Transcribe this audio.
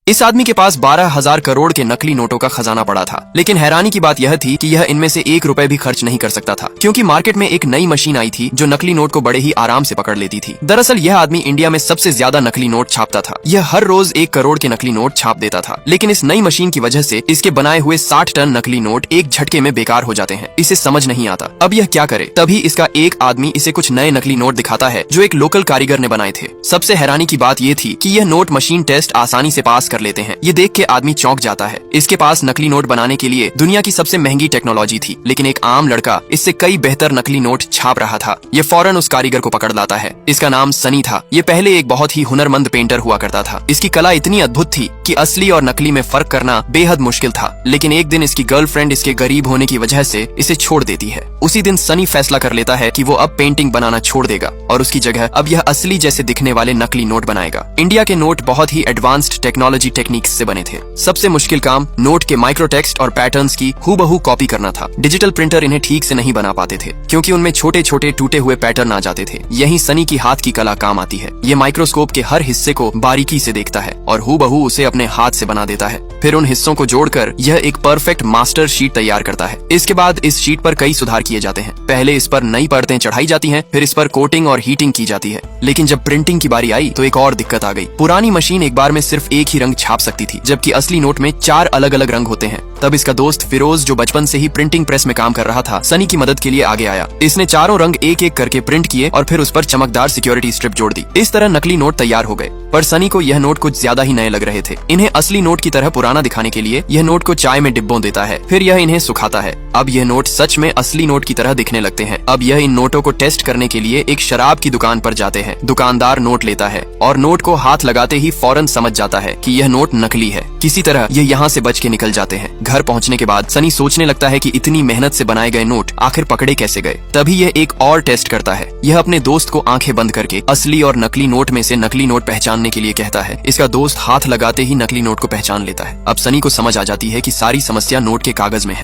इस आदमी के पास 12,000 करोड़ के नकली नोटों का खजाना पड़ा था, लेकिन हैरानी की बात यह थी कि यह इनमें से 1 रुपए भी खर्च नहीं कर सकता था, क्योंकि मार्केट में एक नई मशीन आई थी जो नकली नोट को बड़े ही आराम से पकड़ लेती थी। दरअसल यह आदमी इंडिया में सबसे ज्यादा नकली नोट छापता था। यह हर रोज 1 करोड़ के नकली नोट छाप देता था, लेकिन इस नई मशीन की वजह से इसके बनाए हुए 60 टन नकली नोट एक झटके में बेकार हो जाते हैं। इसे समझ नहीं आता अब यह क्या करे। तभी इसका एक आदमी इसे कुछ नए नकली नोट दिखाता है जो एक लोकल कारीगर ने बनाए थे। सबसे हैरानी की बात यह थी कि यह नोट मशीन टेस्ट आसानी से पास कर लेते हैं। ये देख के आदमी चौंक जाता है। इसके पास नकली नोट बनाने के लिए दुनिया की सबसे महंगी टेक्नोलॉजी थी, लेकिन एक आम लड़का इससे कई बेहतर नकली नोट छाप रहा था। ये फौरन उस कारीगर को पकड़ लाता है। इसका नाम सनी था। ये पहले एक बहुत ही हुनरमंद पेंटर हुआ करता था। इसकी कला इतनी अद्भुत थी कि असली और नकली में फर्क करना बेहद मुश्किल था। लेकिन एक दिन इसकी गर्लफ्रेंड इसके गरीब होने की वजह से इसे छोड़ देती है। उसी दिन सनी फैसला कर लेता है कि वो अब पेंटिंग बनाना छोड़ देगा और उसकी जगह अब यह असली जैसे दिखने वाले नकली नोट बनाएगा। इंडिया के नोट बहुत ही एडवांस्ड टेक्नोलॉजी टेक्निक्स से बने थे। सबसे मुश्किल काम नोट के माइक्रोटेक्स्ट और पैटर्न्स की हूबहू कॉपी करना था। डिजिटल प्रिंटर इन्हें ठीक से नहीं बना पाते थे, क्योंकि उनमें छोटे छोटे टूटे हुए पैटर्न आ जाते थे। यही सनी की हाथ की कला काम आती है। ये माइक्रोस्कोप के हर हिस्से को बारीकी से देखता है और हूबहू उसे अपने हाथ से बना देता है। फिर उन हिस्सों को जोड़कर यह एक परफेक्ट मास्टर शीट तैयार करता है। इसके बाद इस शीट पर कई सुधार किए जाते हैं। पहले इस पर नई परतें चढ़ाई जाती हैं, फिर इस पर कोटिंग और हीटिंग की जाती है। लेकिन जब प्रिंटिंग की बारी आई तो एक और दिक्कत आ गई। पुरानी मशीन एक बार में सिर्फ एक ही रंग छाप सकती थी, जबकि असली नोट में 4 अलग अलग रंग होते हैं। तब इसका दोस्त फिरोज, जो बचपन से ही प्रिंटिंग प्रेस में काम कर रहा था, सनी की मदद के लिए आगे आया। इसने चारों रंग एक एक करके प्रिंट किए और फिर उस पर चमकदार सिक्योरिटी स्ट्रिप जोड़ दी। इस तरह नकली नोट तैयार हो गए। पर सनी को यह नोट कुछ ज्यादा ही नए लग रहे थे। इन्हें असली नोट की तरह पुराना दिखाने के लिए यह नोट को चाय में डिब्बों देता है, फिर यह इन्हें सुखाता है। अब यह नोट सच में असली नोट की तरह दिखने लगते हैं। अब यह इन नोटों को टेस्ट करने के लिए एक शराब की दुकान पर जाते हैं। दुकानदार नोट लेता है और नोट को हाथ लगाते ही फौरन समझ जाता है कि यह नोट नकली है। किसी तरह ये यहाँ से बच के निकल जाते हैं। घर पहुँचने के बाद सनी सोचने लगता है कि इतनी मेहनत से बनाए गए नोट आखिर पकड़े कैसे गए। तभी यह एक और टेस्ट करता है। यह अपने दोस्त को आंखें बंद करके असली और नकली नोट में से नकली नोट पहचानने के लिए कहता है। इसका दोस्त हाथ लगाते ही नकली नोट को पहचान लेता है। अब सनी को समझ आ जाती है कि सारी समस्या नोट के कागज में है।